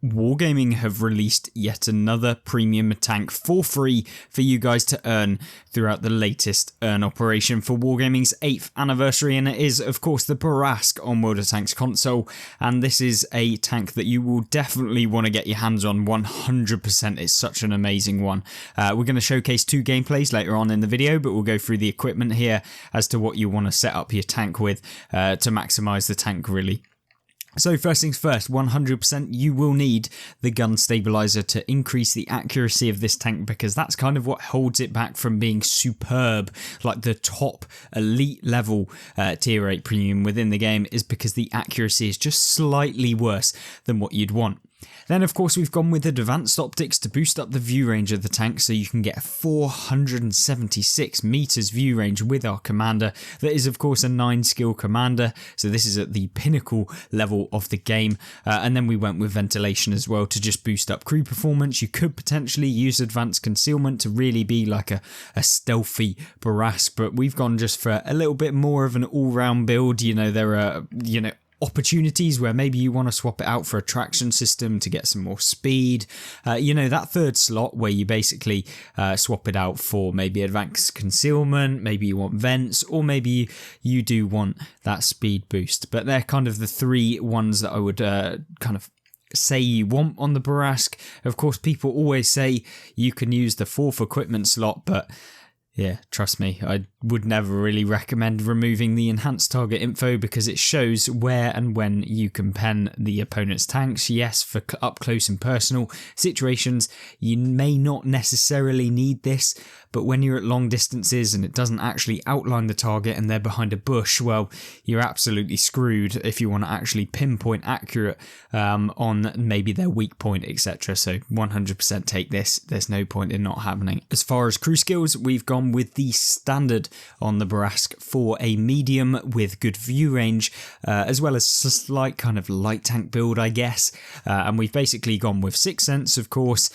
Wargaming have released yet another premium tank for free for you guys to earn throughout the latest earn operation for Wargaming's 8th anniversary, and it is of course the bourrasque on World of Tanks console, and this is a tank that you will definitely want to get your hands on 100%. It's such an amazing one. We're going to showcase 2 gameplays later on in the video, but we'll go through the equipment here as to what you want to set up your tank with to maximize the tank really. So first things first, 100% you will need the gun stabilizer to increase the accuracy of this tank, because that's kind of what holds it back from being superb, like the top elite level tier 8 premium within the game, is because the accuracy is just slightly worse than what you'd want. Then of course we've gone with advanced optics to boost up the view range of the tank, so you can get a 476 meters view range with our commander. That is of course a 9 skill commander, so this is at the pinnacle level of the game. And then we went with ventilation as well to just boost up crew performance. You could potentially use advanced concealment to really be like a stealthy bourrasque, but we've gone just for a little bit more of an all-round build. There are opportunities where maybe you want to swap it out for a traction system to get some more speed. That third slot where you basically swap it out for maybe advanced concealment, maybe you want vents, or maybe you do want that speed boost. But they're kind of the 3 ones that I would kind of say you want on the bourrasque. Of course, people always say you can use the 4th equipment slot, but yeah, trust me, I would never really recommend removing the enhanced target info, because it shows where and when you can pen the opponent's tanks. Yes, for up close and personal situations, you may not necessarily need this, but when you're at long distances and it doesn't actually outline the target and they're behind a bush, well, you're absolutely screwed if you want to actually pinpoint accurate on maybe their weak point, etc. So 100% take this. There's no point in not having it. As far as crew skills, we've gone with the standard on the bourrasque for a medium with good view range, as well as a slight kind of light tank build, I guess. And we've basically gone with 6 Sense, of course,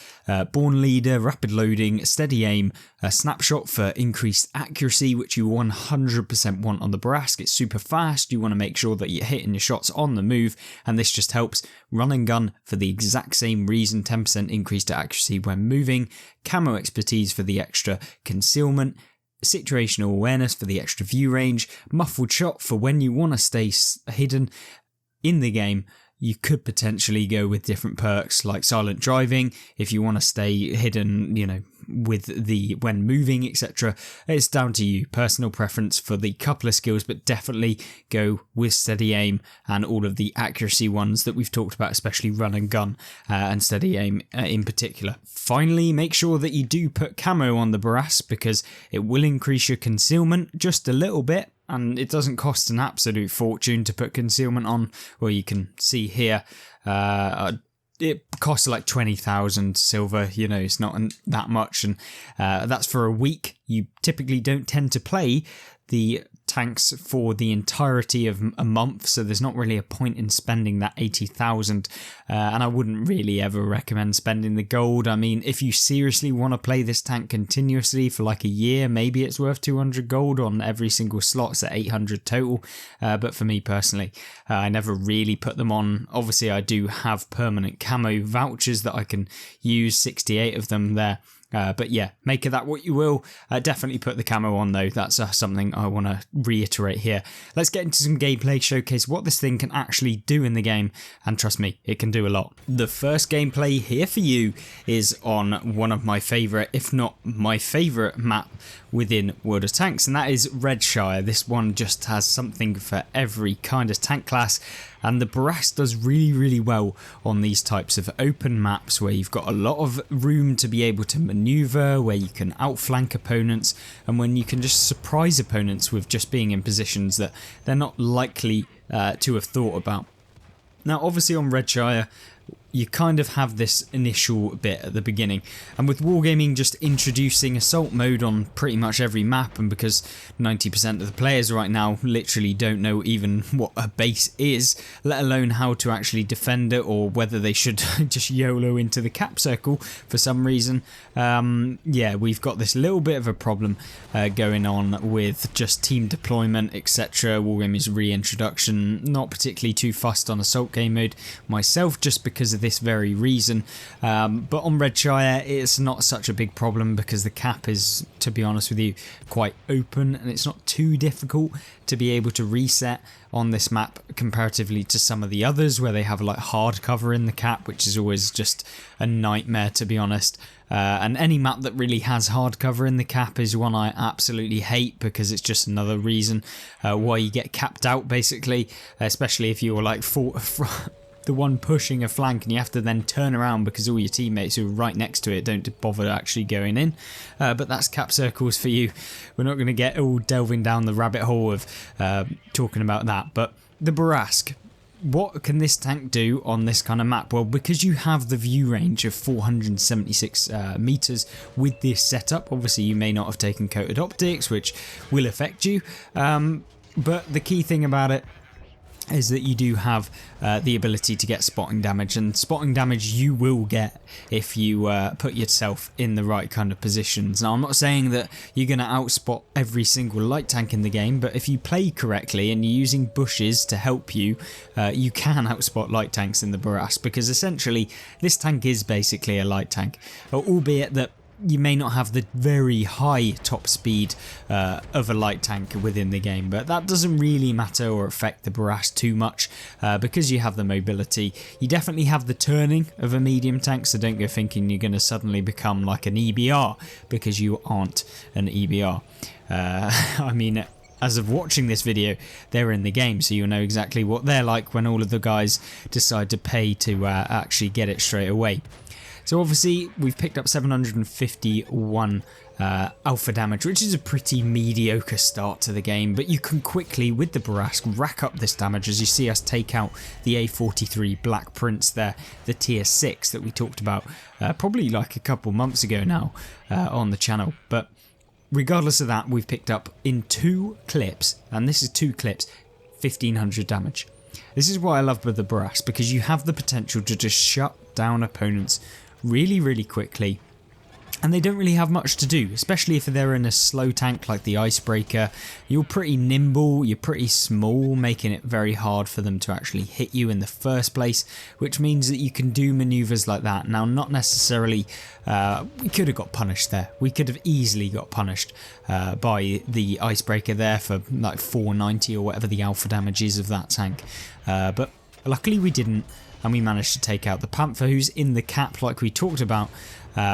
Born Leader, Rapid Loading, Steady Aim, a Snapshot for increased accuracy, which you 100% want on the bourrasque. It's super fast. You want to make sure that you're hitting your shots on the move, and this just helps. Run and gun for the exact same reason, 10% increased accuracy when moving, Camo Expertise for the extra concealment, situational awareness for the extra view range, muffled shot for when you want to stay hidden in the game. You could potentially go with different perks like silent driving if you want to stay hidden, with the when moving, etc. It's down to you, personal preference for the couple of skills, but definitely go with steady aim and all of the accuracy ones that we've talked about, especially run and gun and steady aim in particular. Finally, make sure that you do put camo on the bourrasque, because it will increase your concealment just a little bit. And it doesn't cost an absolute fortune to put concealment on. Well, you can see here, it costs like 20,000 silver, it's not that much. And that's for a week. You typically don't tend to play the tanks for the entirety of a month, so there's not really a point in spending that 80,000, and I wouldn't really ever recommend spending the gold. I mean, if you seriously want to play this tank continuously for like a year, maybe it's worth 200 gold on every single slot, so 800 total, but for me personally, I never really put them on. Obviously I do have permanent camo vouchers that I can use, 68 of them there. But yeah, make of that what you will. Definitely put the camo on though. That's something I want to reiterate here. Let's get into some gameplay, showcase what this thing can actually do in the game, and trust me, it can do a lot. The first gameplay here for you is on one of my favourite, if not my favourite map within World of Tanks, and that is Red Shire. This one just has something for every kind of tank class, and the bourrasque does really well on these types of open maps where you've got a lot of room to be able to maneuver, where you can outflank opponents, and when you can just surprise opponents with just being in positions that they're not likely to have thought about. Now obviously on Red Shire, you kind of have this initial bit at the beginning, and with Wargaming just introducing assault mode on pretty much every map, and because 90% of the players right now literally don't know even what a base is, let alone how to actually defend it, or whether they should just YOLO into the cap circle for some reason, yeah, we've got this little bit of a problem going on with just team deployment, etc. Wargaming's reintroduction, not particularly too fussed on assault game mode myself, just because of this very reason. But on Red Shire, it's not such a big problem because the cap is, to be honest with you, quite open, and it's not too difficult to be able to reset on this map comparatively to some of the others where they have like hard cover in the cap, which is always just a nightmare, to be honest. And any map that really has hard cover in the cap is one I absolutely hate, because it's just another reason why you get capped out, basically, especially if you're like the one pushing a flank and you have to then turn around because all your teammates who are right next to it don't bother actually going in. But that's cap circles for you. We're not going to get all delving down the rabbit hole of talking about that. But the bourrasque. What can this tank do on this kind of map? Well, because you have the view range of 476 meters with this setup, obviously you may not have taken coated optics, which will affect you. But the key thing about it is that you do have the ability to get spotting damage, and spotting damage you will get if you put yourself in the right kind of positions. Now, I'm not saying that you're going to outspot every single light tank in the game, but if you play correctly and you're using bushes to help you, you can outspot light tanks in the bourrasque, because essentially this tank is basically a light tank, albeit that you may not have the very high top speed of a light tank within the game, but that doesn't really matter or affect the bourrasque too much because you have the mobility. You definitely have the turning of a medium tank, so don't go thinking you're going to suddenly become like an EBR, because you aren't an EBR. I mean, as of watching this video, they're in the game, so you'll know exactly what they're like when all of the guys decide to pay to actually get it straight away. So obviously we've picked up 751 alpha damage, which is a pretty mediocre start to the game, but you can quickly, with the bourrasque, rack up this damage as you see us take out the A43 Black Prince there, the tier 6 that we talked about probably like a couple months ago now on the channel. But regardless of that, we've picked up in 2 clips, and this is 2 clips, 1500 damage. This is what I love with the bourrasque, because you have the potential to just shut down opponents really quickly, and they don't really have much to do, especially if they're in a slow tank like the Icebreaker. You're pretty nimble, you're pretty small, making it very hard for them to actually hit you in the first place, which means that you can do maneuvers like that. Now, not necessarily, we could have got punished there. We could have easily got punished by the Icebreaker there for like 490 or whatever the alpha damage is of that tank, but luckily we didn't, and we managed to take out the Panther, who's in the cap like we talked about,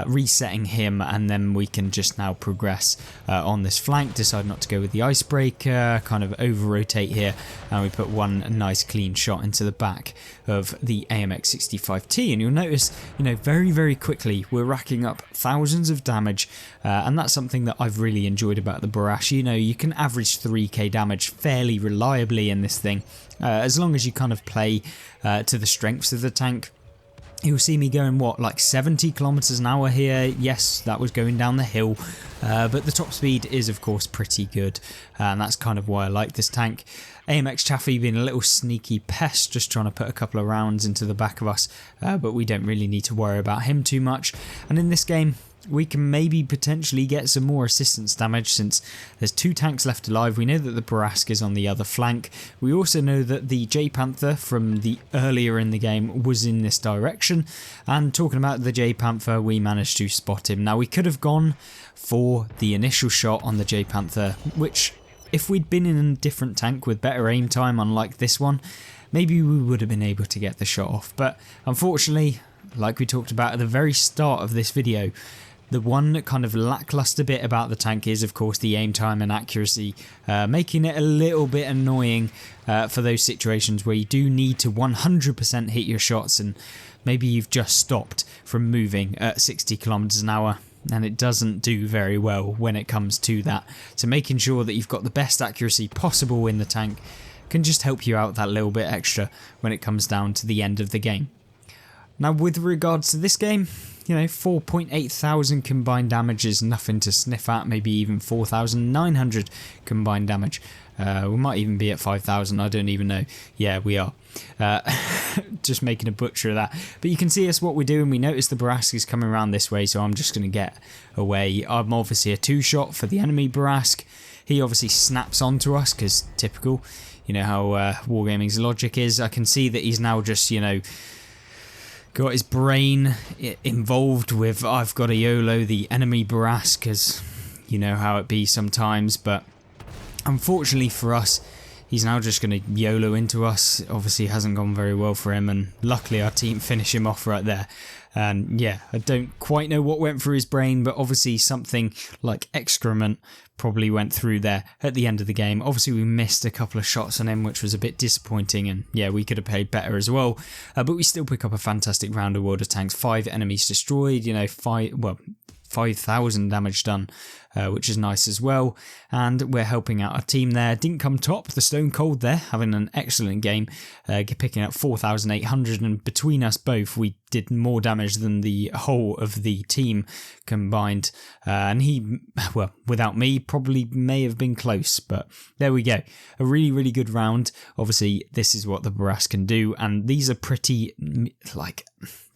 resetting him, and then we can just now progress on this flank, decide not to go with the Icebreaker, kind of over-rotate here, and we put one nice clean shot into the back of the AMX-65T, and you'll notice, you know, very quickly we're racking up thousands of damage, and that's something that I've really enjoyed about the bourrasque. You know, you can average 3k damage fairly reliably in this thing, as long as you kind of play to the strengths of the tank. You'll see me going, what, like 70 kilometers an hour here. Yes, that was going down the hill, but the top speed is of course pretty good, and that's kind of why I like this tank. AMX Chaffee being a little sneaky pest, just trying to put a couple of rounds into the back of us, but we don't really need to worry about him too much. And in this game, we can maybe potentially get some more assistance damage, since there's 2 tanks left alive. We know that the bourrasque is on the other flank. We also know that the J Panther from the earlier in the game was in this direction, and talking about the J Panther, we managed to spot him. Now, we could have gone for the initial shot on the J Panther, which, if we'd been in a different tank with better aim time, unlike this one, maybe we would have been able to get the shot off. But unfortunately, like we talked about at the very start of this video, the one kind of lackluster bit about the tank is, of course, the aim time and accuracy, making it a little bit annoying for those situations where you do need to 100% hit your shots, and maybe you've just stopped from moving at 60 kilometers an hour, and it doesn't do very well when it comes to that. So making sure that you've got the best accuracy possible in the tank can just help you out that little bit extra when it comes down to the end of the game. Now, with regards to this game, you know, 4.8 thousand combined damage is nothing to sniff at, maybe even 4,900 combined damage. We might even be at 5,000, I don't even know. Yeah, we are. Just making a butcher of that. But you can see us what we're doing. We notice the bourrasque is coming around this way, so I'm just going to get away. I'm obviously a 2-shot for the enemy bourrasque. He obviously snaps onto us, because typical, you know how Wargaming's logic is. I can see that he's now just, you know, got his brain involved with I've got a YOLO the enemy bourrasque, as you know how it be sometimes, but unfortunately for us, he's now just going to YOLO into us. Obviously hasn't gone very well for him, and luckily our team finish him off right there. And yeah, I don't quite know what went through his brain, but obviously something like excrement probably went through there at the end of the game. Obviously we missed a couple of shots on him, which was a bit disappointing, and yeah, we could have played better as well. But we still pick up a fantastic round of World of Tanks. 5 enemies destroyed, 5,000 damage done, which is nice as well, and we're helping out our team there. Didn't come top, the Stone Cold there, having an excellent game, picking up 4,800, and between us both we did more damage than the whole of the team combined, and he, well, without me, probably may have been close, but there we go. A really, really good round. Obviously, this is what the bourrasque can do, and these are pretty,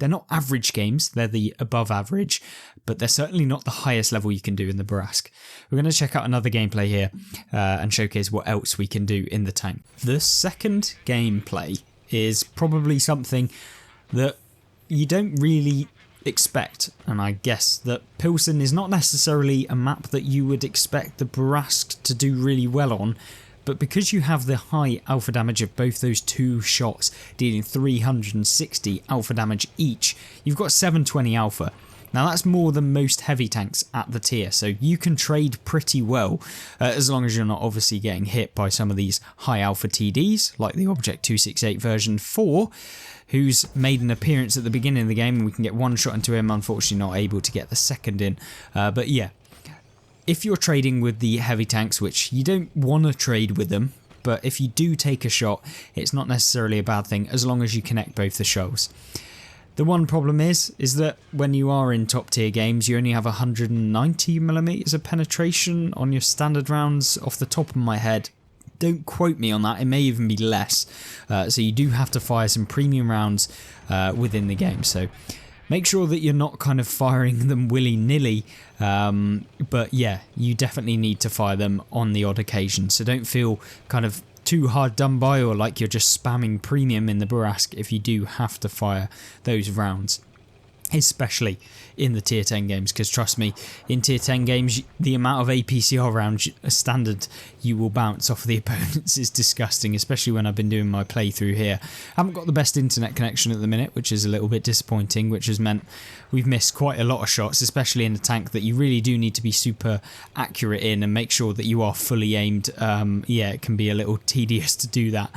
they're not average games, they're the above average, but they're certainly not the highest level you can do in the bourrasque. We're going to check out another gameplay here and showcase what else we can do in the tank. The second gameplay is probably something that you don't really expect, and I guess that Pilsen is not necessarily a map that you would expect the bourrasque to do really well on, but because you have the high alpha damage of both those 2 shots dealing 360 alpha damage each, you've got 720 alpha. Now that's more than most heavy tanks at the tier, so you can trade pretty well as long as you're not obviously getting hit by some of these high alpha TDs like the Object 268 version 4, who's made an appearance at the beginning of the game, and we can get 1 shot into him, unfortunately not able to get the second in, but yeah. If you're trading with the heavy tanks, which you don't want to trade with them, but if you do take a shot, it's not necessarily a bad thing as long as you connect both the shells. The one problem is that when you are in top tier games, you only have 190mm of penetration on your standard rounds off the top of my head. Don't quote me on that, it may even be less. So you do have to fire some premium rounds within the game. So make sure that you're not kind of firing them willy-nilly, but yeah, you definitely need to fire them on the odd occasion. So don't feel kind of too hard done by or like you're just spamming premium in the bourrasque if you do have to fire those rounds, especially in the tier 10 games, because trust me, in tier 10 games the amount of APCR rounds standard you will bounce off the opponents is disgusting, especially when I've been doing my playthrough here. I haven't got the best internet connection at the minute, which is a little bit disappointing, which has meant we've missed quite a lot of shots, especially in the tank that you really do need to be super accurate in and make sure that you are fully aimed. Yeah, it can be a little tedious to do that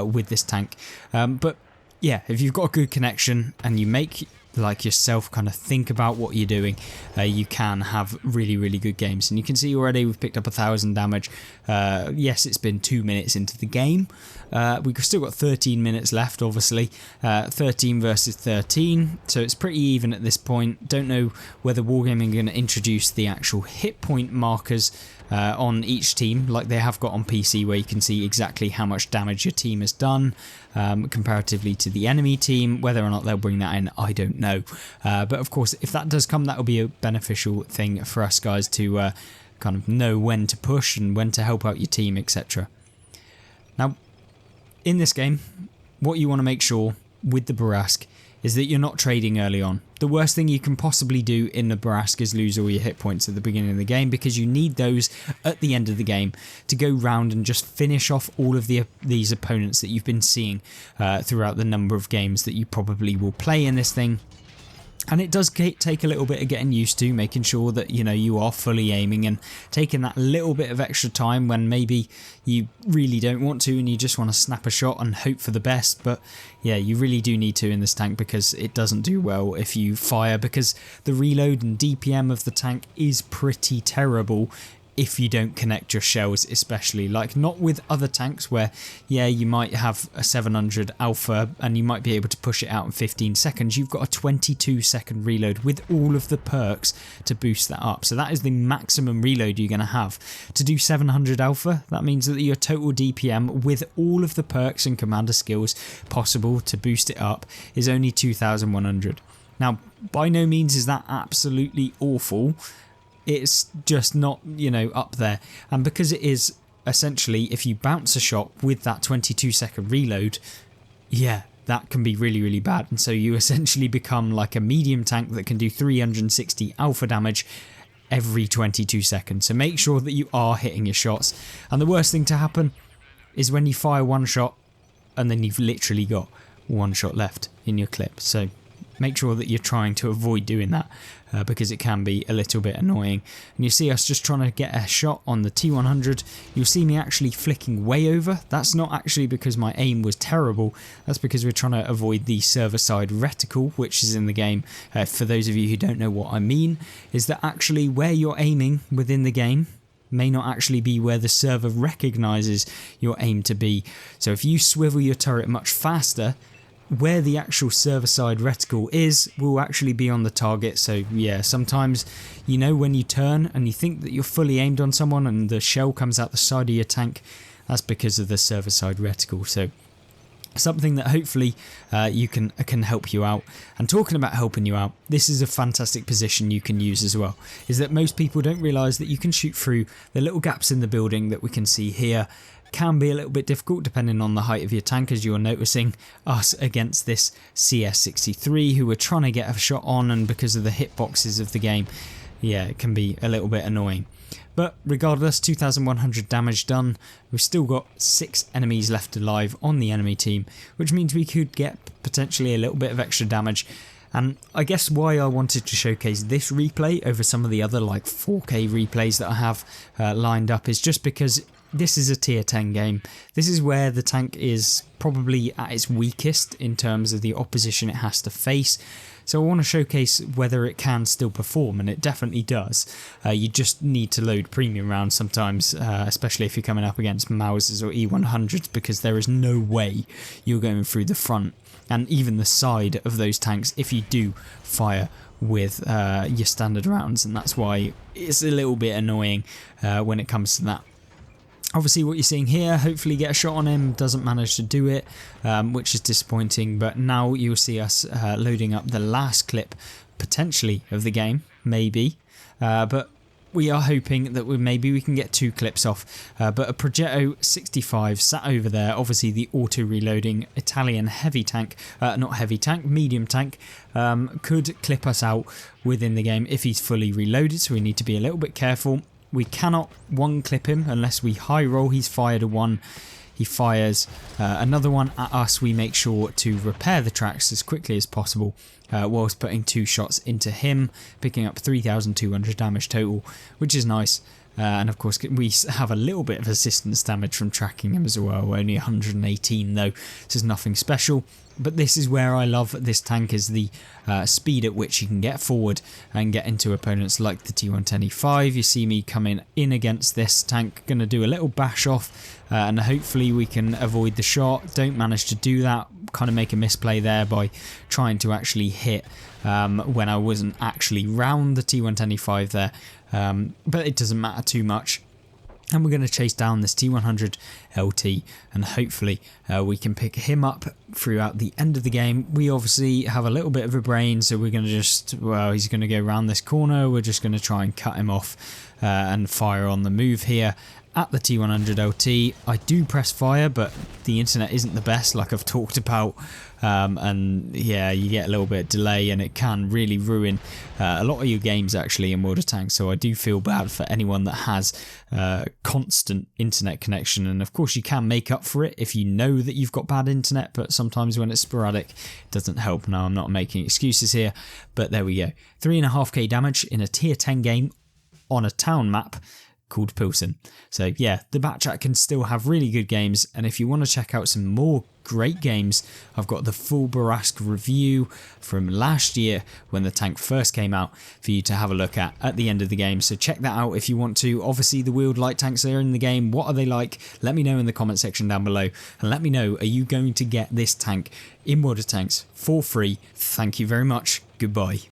with this tank, but yeah, if you've got a good connection and you make like yourself kind of think about what you're doing, you can have really, really good games. And you can see already we've picked up 1,000 damage. Yes, it's been 2 minutes into the game. We've still got 13 minutes left, obviously. 13 versus 13, so it's pretty even at this point. Don't know whether Wargaming are going to introduce the actual hit point markers on each team like they have got on PC, where you can see exactly how much damage your team has done comparatively to the enemy team. Whether or not they'll bring that in, I don't know, but of course if that does come, that will be a beneficial thing for us guys to kind of know when to push and when to help out your team, etc. Now in this game, what you want to make sure with the bourrasque is that you're not trading early on. The worst thing you can possibly do in the bourrasque is lose all your hit points at the beginning of the game, because you need those at the end of the game to go round and just finish off all of these opponents that you've been seeing throughout the number of games that you probably will play in this thing. And it does take a little bit of getting used to, making sure that you are fully aiming and taking that little bit of extra time when maybe you really don't want to and you just want to snap a shot and hope for the best. But yeah, you really do need to in this tank, because it doesn't do well if you fire, because the reload and DPM of the tank is pretty terrible if you don't connect your shells, especially. Like, not with other tanks where, yeah, you might have a 700 alpha and you might be able to push it out in 15 seconds. You've got a 22-second reload with all of the perks to boost that up. So that is the maximum reload you're going to have. To do 700 alpha, that means that your total DPM with all of the perks and commander skills possible to boost it up is only 2,100. Now, by no means is that absolutely awful. It's just not, up there. And because it is essentially, if you bounce a shot with that 22-second reload, yeah, that can be really, really bad. And so you essentially become like a medium tank that can do 360 alpha damage every 22 seconds. So make sure that you are hitting your shots. And the worst thing to happen is when you fire one shot and then you've literally got one shot left in your clip. So make sure that you're trying to avoid doing that because it can be a little bit annoying. And you see us just trying to get a shot on the T100. You'll see me actually flicking way over. That's not actually because my aim was terrible. That's because we're trying to avoid the server side reticle, which is in the game. For those of you who don't know what I mean, is that actually where you're aiming within the game may not actually be where the server recognises your aim to be. So if you swivel your turret much faster, where the actual server side reticle is will actually be on the target. So yeah, sometimes you know when you turn and you think that you're fully aimed on someone and the shell comes out the side of your tank, that's because of the server side reticle. So something that hopefully you can help you out. And talking about helping you out, this is a fantastic position you can use as well, is that most people don't realise that you can shoot through the little gaps in the building that we can see here. Can be a little bit difficult depending on the height of your tank, as you're noticing us against this CS63 who we're trying to get a shot on, and because of the hitboxes of the game, yeah, it can be a little bit annoying. But regardless, 2100 damage done. We've still got 6 enemies left alive on the enemy team, which means we could get potentially a little bit of extra damage. And I guess why I wanted to showcase this replay over some of the other like 4K replays that I have lined up is just because this is a tier 10 game. This is where the tank is probably at its weakest in terms of the opposition it has to face. So I want to showcase whether it can still perform, and it definitely does. You just need to load premium rounds sometimes, especially if you're coming up against Mausers or E100s, because there is no way you're going through the front and even the side of those tanks if you do fire with your standard rounds, and that's why it's a little bit annoying when it comes to that. Obviously what you're seeing here, hopefully get a shot on him, doesn't manage to do it, which is disappointing, but now you'll see us loading up the last clip, potentially, of the game, maybe, but we are hoping that maybe we can get 2 clips off, but a Progetto 65 sat over there, obviously the auto-reloading Italian heavy tank, not heavy tank, medium tank, could clip us out within the game if he's fully reloaded, so we need to be a little bit careful. We cannot one clip him unless we high roll. He's fired a one. He fires another one at us. We make sure to repair the tracks as quickly as possible whilst putting 2 shots into him, picking up 3,200 damage total, which is nice. And of course we have a little bit of assistance damage from tracking him as well, only 118 though, this is nothing special. But this is where I love this tank, is the speed at which you can get forward and get into opponents like the T110E5. You see me coming in against this tank, going to do a little bash off and hopefully we can avoid the shot. Don't manage to do that, kind of make a misplay there by trying to actually hit when I wasn't actually round the T110E5 there, but it doesn't matter too much. And we're going to chase down this T100 LT and hopefully we can pick him up throughout the end of the game. We obviously have a little bit of a brain, so we're going to just, well, he's going to go around this corner. We're just going to try and cut him off and fire on the move here at the T100 LT. I do press fire, but the internet isn't the best, like I've talked about. And yeah, you get a little bit of delay and it can really ruin a lot of your games actually in World of Tanks. So I do feel bad for anyone that has constant internet connection, and of course you can make up for it if you know that you've got bad internet, but sometimes when it's sporadic it doesn't help. Now I'm not making excuses here, but there we go. 3.5k damage in a tier 10 game on a town map called Pilsen. So yeah, the Batchat can still have really good games, and if you want to check out some more great games, I've got the full bourrasque review from last year when the tank first came out for you to have a look at the end of the game, so check that out if you want to. Obviously the wheeled light tanks that are in the game, what are they like? Let me know in the comment section down below, and let me know, are you going to get this tank in World of Tanks for free? Thank you very much, goodbye.